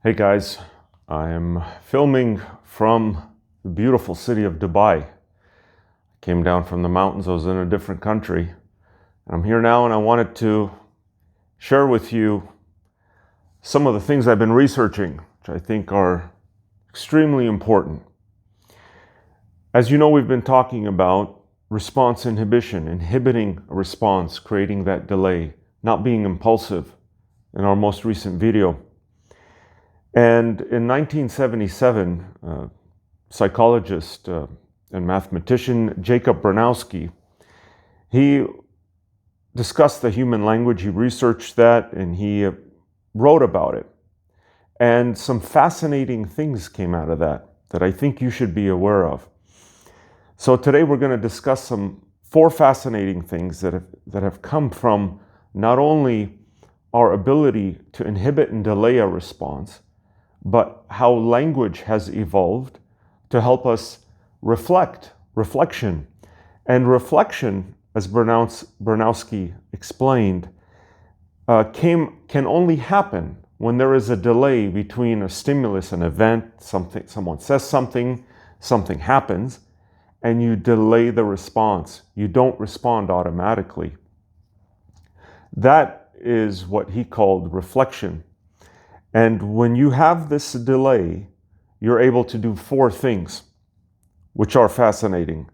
Hey guys, I'm filming from the beautiful city of Dubai. I came down from the mountains. I was in a different country. And I'm here now and I wanted to share with you some of the things I've been researching, which I think are extremely important. As you know, we've been talking about response inhibition, inhibiting a response, creating that delay, not being impulsive in our most recent video. And in 1977, psychologist and mathematician Jacob Bronowski, he discussed the human language, he researched that, and he wrote about it. And some fascinating things came out of that I think you should be aware of. So today we're going to discuss four fascinating things that have come from not only our ability to inhibit and delay a response, but how language has evolved to help us reflection. And reflection, as Bronowski explained, can only happen when there is a delay between a stimulus, an event, someone says something happens, and you delay the response. You don't respond automatically. That is what he called reflection. And when you have this delay, you're able to do four things, which are fascinating.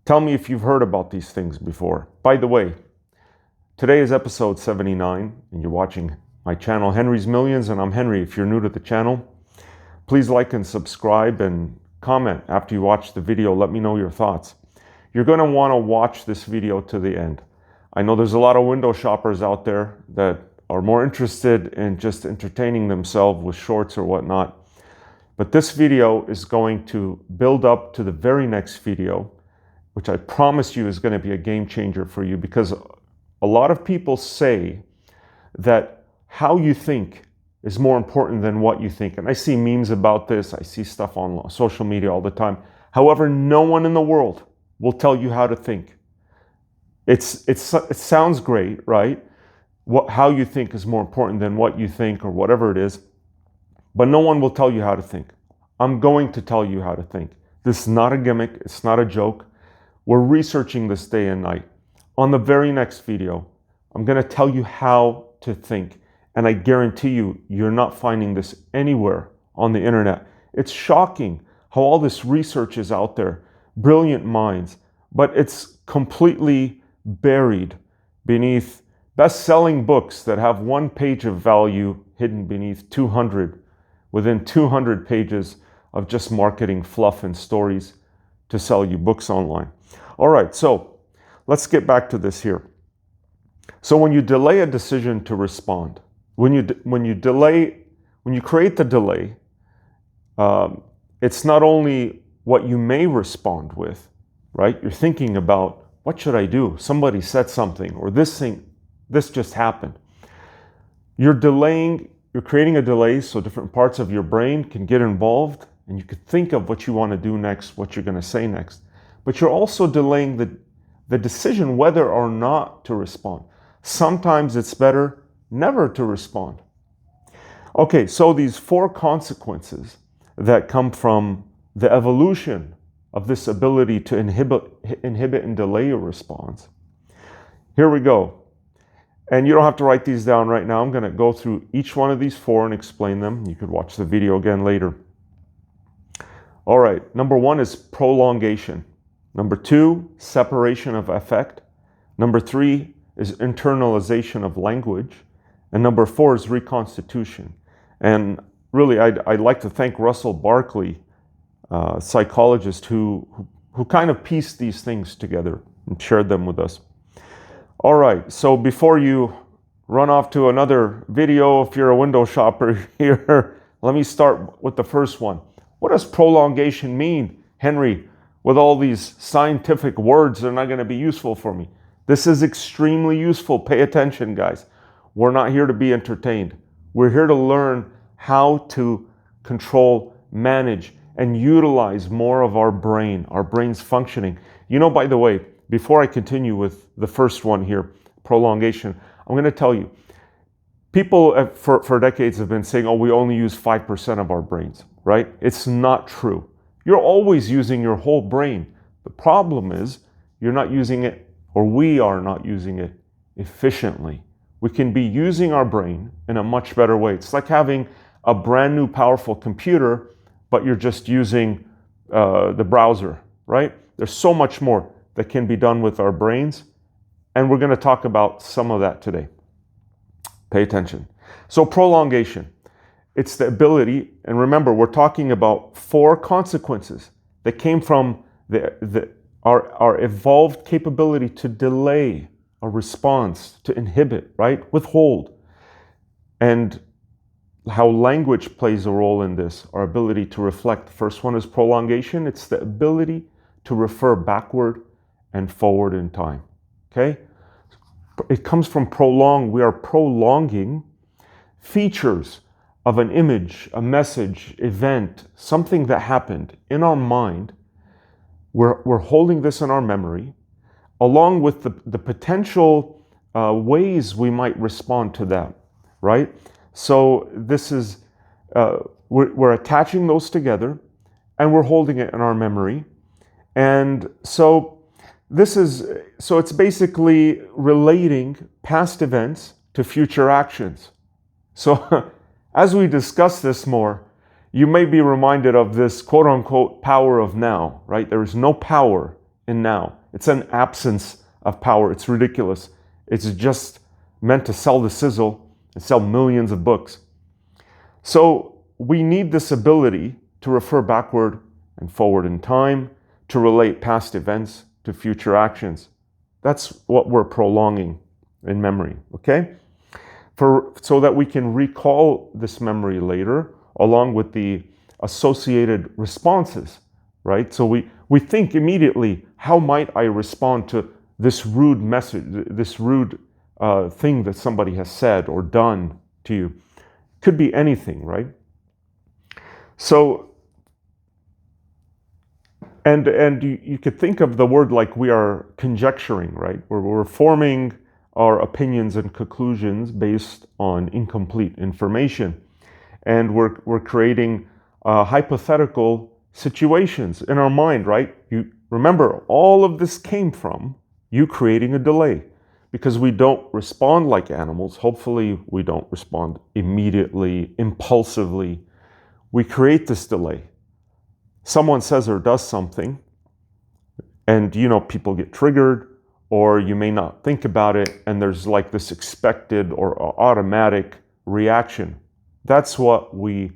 Tell me if you've heard about these things before. By the way, today is episode 79, and you're watching my channel, Henry's Millions, and I'm Henry. If you're new to the channel, please like and subscribe and comment after you watch the video. Let me know your thoughts. You're going to want to watch this video to the end. I know there's a lot of window shoppers out there that are more interested in just entertaining themselves with shorts or whatnot. But this video is going to build up to the very next video, which I promise you is going to be a game changer for you, because a lot of people say that how you think is more important than what you think. And I see memes about this. I see stuff on social media all the time. However, no one in the world will tell you how to think. It sounds great, right? How you think is more important than what you think, or whatever it is. But no one will tell you how to think. I'm going to tell you how to think. This is not a gimmick. It's not a joke. We're researching this day and night. On the very next video, I'm going to tell you how to think. And I guarantee you, you're not finding this anywhere on the internet. It's shocking how all this research is out there. Brilliant minds. But it's completely buried beneath best-selling books that have one page of value hidden beneath 200, within 200 pages of just marketing fluff and stories to sell you books online. All right, so let's get back to this here. So when you delay a decision to respond, when you create the delay, it's not only what you may respond with, right? You're thinking about, what should I do? Somebody said something, or this just happened. You're creating a delay so different parts of your brain can get involved and you could think of what you want to do next, what you're going to say next. But you're also delaying the decision whether or not to respond. Sometimes it's better never to respond. Okay, so these four consequences that come from the evolution of this ability to inhibit and delay a response. Here we go. And you don't have to write these down right now. I'm going to go through each one of these four and explain them. You could watch the video again later. All right, number one is prolongation. Number two, separation of affect. Number three is internalization of language. And number four is reconstitution. And really, I'd like to thank Russell Barkley, psychologist, who kind of pieced these things together and shared them with us. All right, so before you run off to another video, if you're a window shopper here, let me start with the first one. What does prolongation mean, Henry? With all these scientific words, they're not going to be useful for me. This is extremely useful. Pay attention, guys. We're not here to be entertained. We're here to learn how to control, manage, and utilize more of our brain's functioning. You know, by the way, before I continue with the first one here, prolongation, I'm going to tell you, People for decades have been saying, oh, we only use 5% of our brains, right? It's not true. You're always using your whole brain. The problem is you're not using it, or we are not using it efficiently. We can be using our brain in a much better way. It's like having a brand new powerful computer, but you're just using the browser, right? There's so much more that can be done with our brains, and we're going to talk about some of that today. Pay attention. So prolongation, it's the ability, and remember, we're talking about 4 consequences that came from our evolved capability to delay a response, to inhibit, right? Withhold. And how language plays a role in this, our ability to reflect. The first one is prolongation. It's the ability to refer backward and forward in time, okay? It comes from prolong. We are prolonging features of an image, a message, event, something that happened in our mind. We're holding this in our memory, along with the potential ways we might respond to that, right? So this is, we're attaching those together, and we're holding it in our memory. And so it's basically relating past events to future actions. So as we discuss this more, you may be reminded of this quote unquote power of now, right? There is no power in now. It's an absence of power. It's ridiculous. It's just meant to sell the sizzle and sell millions of books. So we need this ability to refer backward and forward in time, to relate past events to future actions. That's what we're prolonging in memory, okay? So that we can recall this memory later, along with the associated responses, right? So we think immediately, how might I respond to this rude message, this rude thing that somebody has said or done to you? Could be anything, right? So, and you could think of the word like we are conjecturing, right? We're forming our opinions and conclusions based on incomplete information. And we're creating hypothetical situations in our mind, right? You remember, all of this came from you creating a delay, because we don't respond like animals. Hopefully we don't respond immediately, impulsively. We create this delay. Someone says or does something, and people get triggered, or you may not think about it, and there's like this expected or automatic reaction. That's what we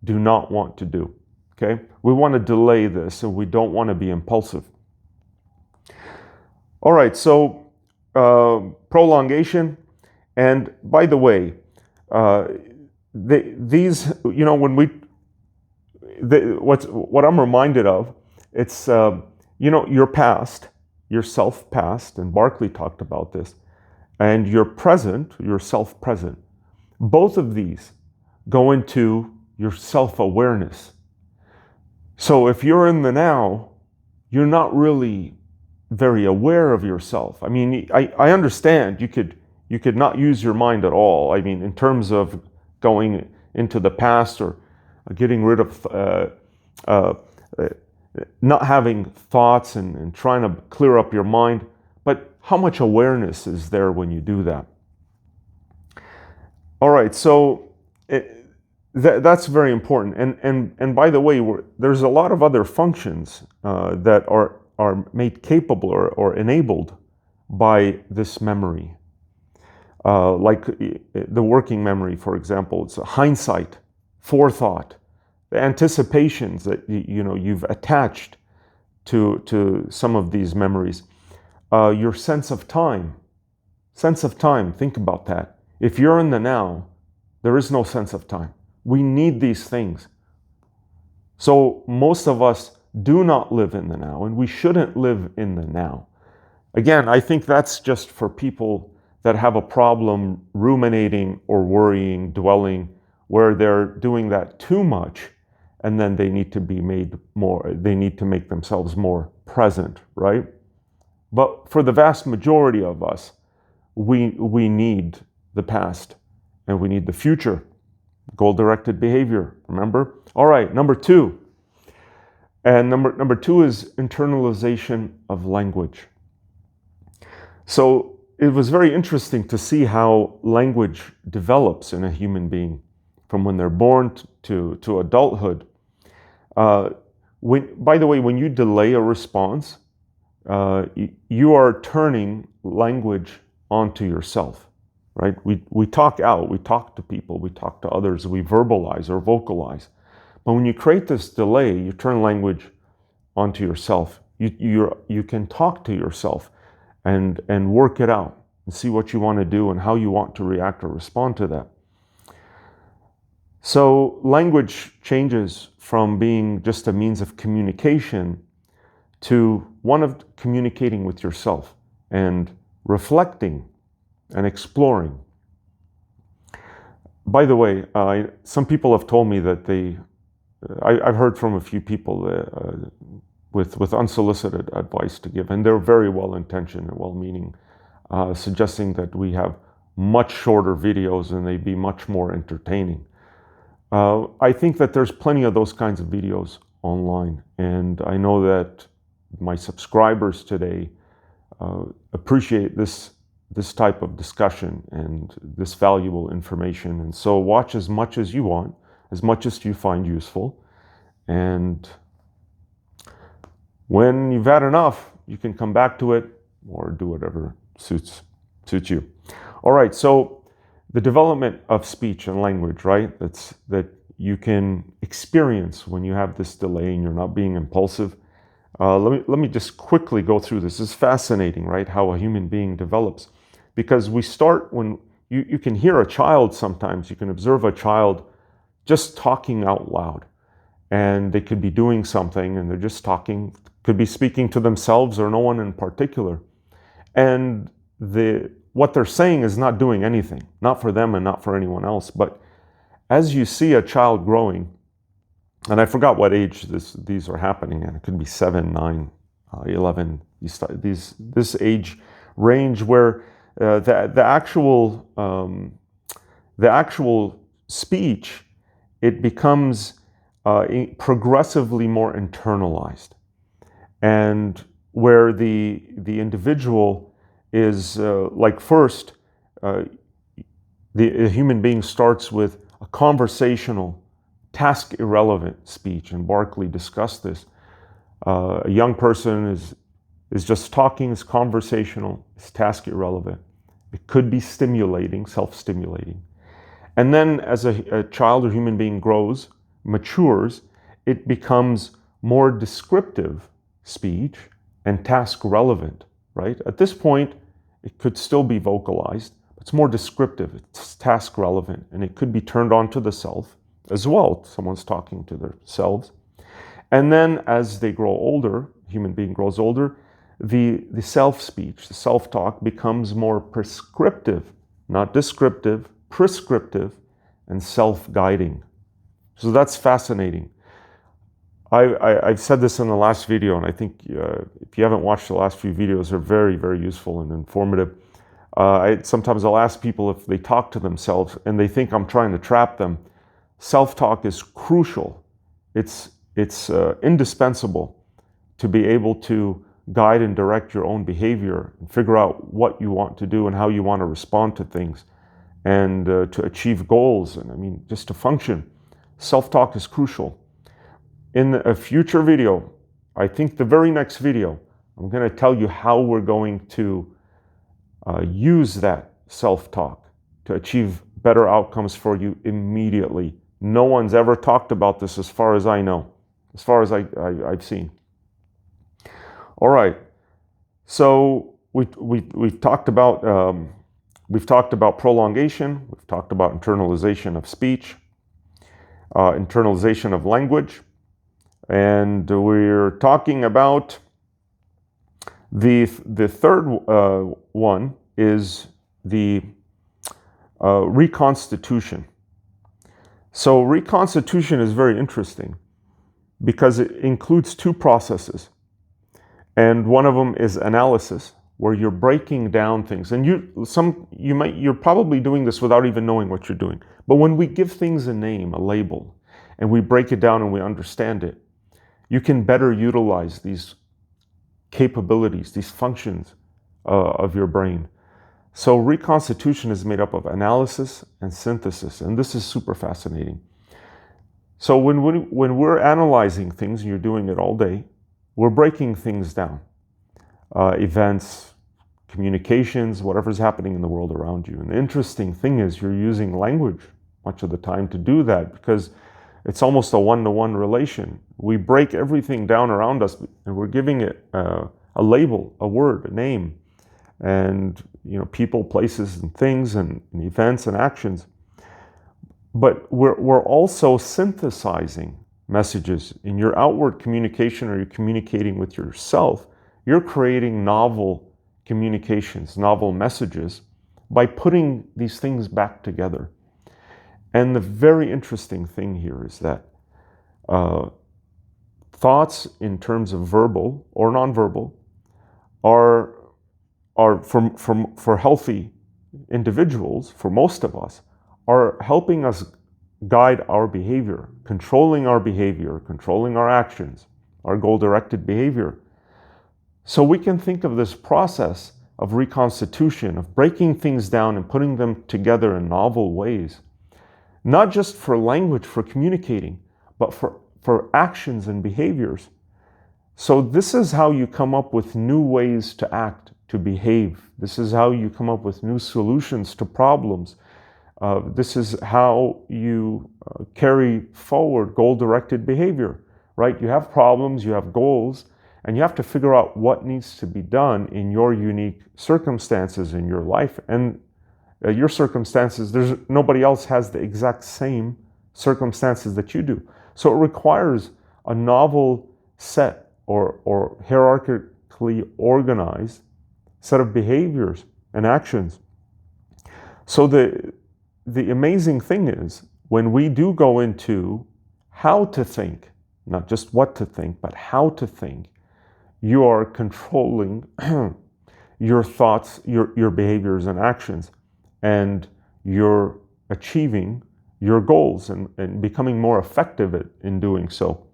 do not want to do, okay? We want to delay this, and we don't want to be impulsive. All right, so prolongation, and by the way, what I'm reminded of, it's your past, your self-past, and Barclay talked about this, and your present, your self-present. Both of these go into your self-awareness. So if you're in the now, you're not really very aware of yourself. I mean, I understand you could not use your mind at all. I mean, in terms of going into the past or getting rid of not having thoughts and trying to clear up your mind. But how much awareness is there when you do that? All right, so that's very important. And by the way, there's a lot of other functions that are made capable or enabled by this memory. Like the working memory, for example, it's hindsight, forethought, the anticipations that you've attached to some of these memories. Your sense of time. Think about that. If you're in the now, there is no sense of time. We need these things. So most of us do not live in the now, and we shouldn't live in the now. Again, I think that's just for people that have a problem ruminating or worrying, dwelling, where they're doing that too much, and then they need to make themselves more present, right? But for the vast majority of us, we need the past and we need the future. Goal-directed behavior, remember? All right, number two. And number two is internalization of language. So it was very interesting to see how language develops in a human being from when they're born to adulthood. By the way, when you delay a response, you are turning language onto yourself, right? We talk out, we talk to people, we talk to others, we verbalize or vocalize. But when you create this delay, you turn language onto yourself. You can talk to yourself and work it out and see what you want to do and how you want to react or respond to that. So language changes from being just a means of communication to one of communicating with yourself and reflecting and exploring. By the way, some people have told me that I've heard from a few people with unsolicited advice to give, and they're very well-intentioned and well-meaning, suggesting that we have much shorter videos and they'd be much more entertaining. I think that there's plenty of those kinds of videos online, and I know that my subscribers today appreciate this type of discussion and this valuable information. And so watch as much as you want, as much as you find useful. And when you've had enough, you can come back to it or do whatever suits you. All right, so the development of speech and language, right? That you can experience when you have this delay and you're not being impulsive. Let me just quickly go through this. It's fascinating, right? How a human being develops. Because we start when you can hear a child sometimes, you can observe a child just talking out loud. And they could be doing something and they're just talking, could be speaking to themselves or no one in particular. And what they're saying is not doing anything, not for them and not for anyone else. But as you see a child growing, and I forgot what age these are happening, and it could be 7, 9, 11, this age range where the actual speech, it becomes progressively more internalized, and where the individual is like first, the human being starts with a conversational, task irrelevant speech, and Barclay discussed this. A young person is just talking, is conversational, is task irrelevant. It could be stimulating, self-stimulating. And then as a child or human being grows, matures, it becomes more descriptive speech and task relevant, right? At this point, it could still be vocalized. It's more descriptive, it's task relevant, and it could be turned on to the self as well. Someone's talking to themselves. And then as they grow older, human being grows older, the self-speech, the self-talk becomes more prescriptive, not descriptive, prescriptive, and self-guiding. So that's fascinating. I've said this in the last video, and I think if you haven't watched the last few videos, they're very, very useful and informative. Sometimes I'll ask people if they talk to themselves and they think I'm trying to trap them. Self-talk is crucial. It's indispensable to be able to guide and direct your own behavior and figure out what you want to do and how you want to respond to things and to achieve goals. And I mean, just to function. Self-talk is crucial. In a future video, I think the very next video, I'm going to tell you how we're going to use that self-talk to achieve better outcomes for you immediately. No one's ever talked about this as far as I know, as far as I've seen. All right, so we've talked about prolongation, we've talked about internalization of speech, internalization of language, and we're talking about the third one is the reconstitution. So reconstitution is very interesting because it includes two processes. And one of them is analysis, where you're breaking down things. And you're probably doing this without even knowing what you're doing. But when we give things a name, a label, and we break it down and we understand it, you can better utilize these capabilities, these functions of your brain. So reconstitution is made up of analysis and synthesis, and this is super fascinating. So when we're analyzing things, and you're doing it all day, we're breaking things down. Events, communications, whatever's happening in the world around you. And the interesting thing is you're using language much of the time to do that, because it's almost a one-to-one relation. We break everything down around us and we're giving it a label, a word, a name, and people, places, and things, and events and actions. But we're also synthesizing messages. In your outward communication, or you're communicating with yourself, you're creating novel communications, novel messages, by putting these things back together. And the very interesting thing here is that thoughts in terms of verbal or nonverbal are for healthy individuals, for most of us, are helping us guide our behavior, controlling our actions, our goal-directed behavior. So we can think of this process of reconstitution, of breaking things down and putting them together in novel ways, not just for language, for communicating, but for actions and behaviors. So this is how you come up with new ways to act, to behave. This is how you come up with new solutions to problems. This is how you carry forward goal-directed behavior, right? You have problems, you have goals, and you have to figure out what needs to be done in your unique circumstances in your life. And your circumstances, nobody else has the exact same circumstances that you do. So it requires a novel set or hierarchically organized set of behaviors and actions. So the amazing thing is, when we do go into how to think, not just what to think, but how to think, you are controlling your thoughts, your behaviors and actions, and you're achieving your goals and becoming more effective in doing so.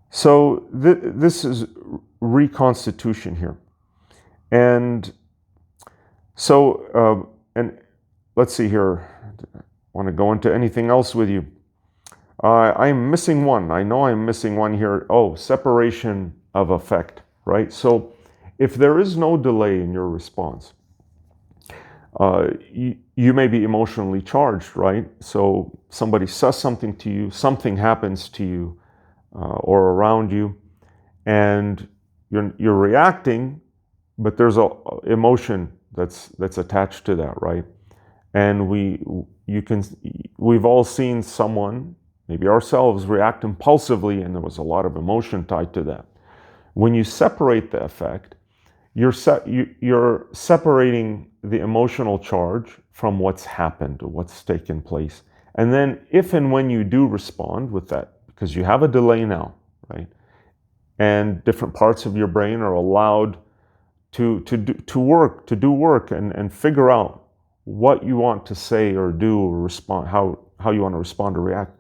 So this is reconstitution here. And so, and let's see here, I want to go into anything else with you. I'm missing one. I know I'm missing one here. Oh, separation of effect, right? So if there is no delay in your response, you may be emotionally charged, right? So somebody says something to you, something happens to you or around you, and you're reacting, but there's a emotion that's attached to that, right? And we've all seen someone, maybe ourselves, react impulsively, and there was a lot of emotion tied to that. When you separate the effect, you're separating the emotional charge from what's happened or what's taken place. And then if and when you do respond with that, because you have a delay now, right? And different parts of your brain are allowed to do work and figure out what you want to say or do or respond, how you want to respond or react.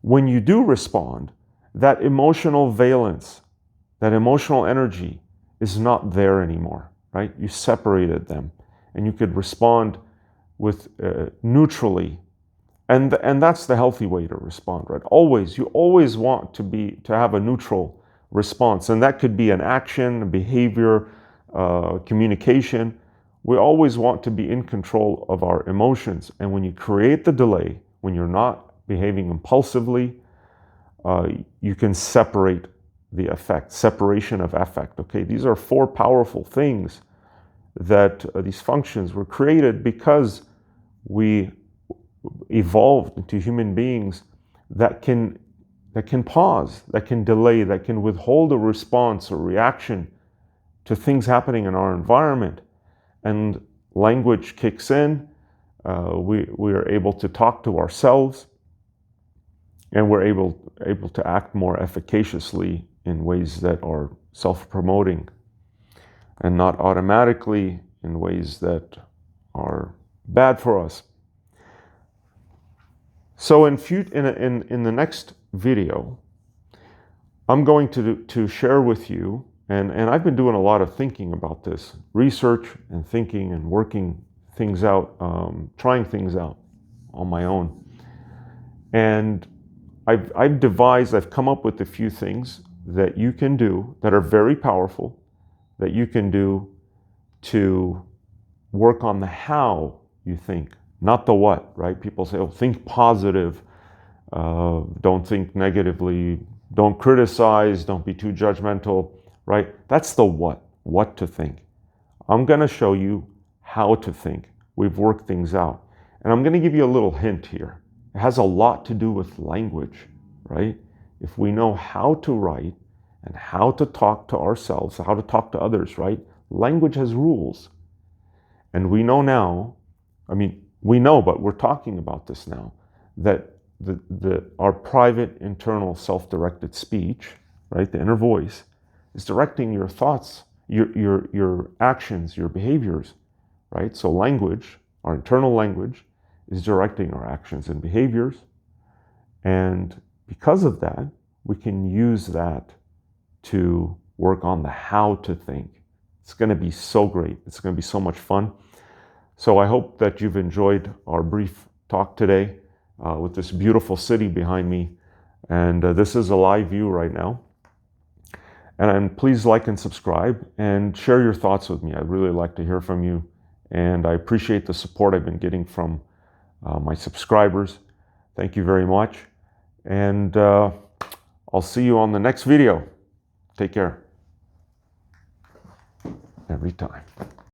When you do respond, that emotional valence, that emotional energy is not there anymore, right? You separated them, and you could respond with neutrally, and that's the healthy way to respond, right? You always want to have a neutral response, and that could be an action, a behavior, communication. We always want to be in control of our emotions, and when you create the delay, when you're not behaving impulsively, you can separate the effect, separation of affect. Okay, these are four powerful things that these functions were created because we evolved into human beings that can pause, that can delay, that can withhold a response or reaction to things happening in our environment. And language kicks in. We are able to talk to ourselves, and we're able to act more efficaciously in ways that are self-promoting and not automatically in ways that are bad for us. So in the next video, I'm going to share with you, and I've been doing a lot of thinking about this, research and thinking and working things out, trying things out on my own. And I've come up with a few things that you can do that are very powerful, that you can do to work on the how you think, not the what, right? People say, oh, think positive, don't think negatively, don't criticize, don't be too judgmental, right? That's the what to think. I'm going to show you how to think. We've worked things out. And I'm going to give you a little hint here. It has a lot to do with language, right? If we know how to write and how to talk to ourselves, how to talk to others, right? Language has rules. And we know now, we know, but we're talking about this now, that our private internal self-directed speech, right, the inner voice, is directing your thoughts, your actions, your behaviors, right? So language, our internal language, is directing our actions and behaviors. And because of that, we can use that to work on the how to think. It's going to be so great. It's going to be so much fun. So I hope that you've enjoyed our brief talk today with this beautiful city behind me. And this is a live view right now. And please like and subscribe and share your thoughts with me. I'd really like to hear from you. And I appreciate the support I've been getting from my subscribers. Thank you very much. And I'll see you on the next video. Take care. Every time.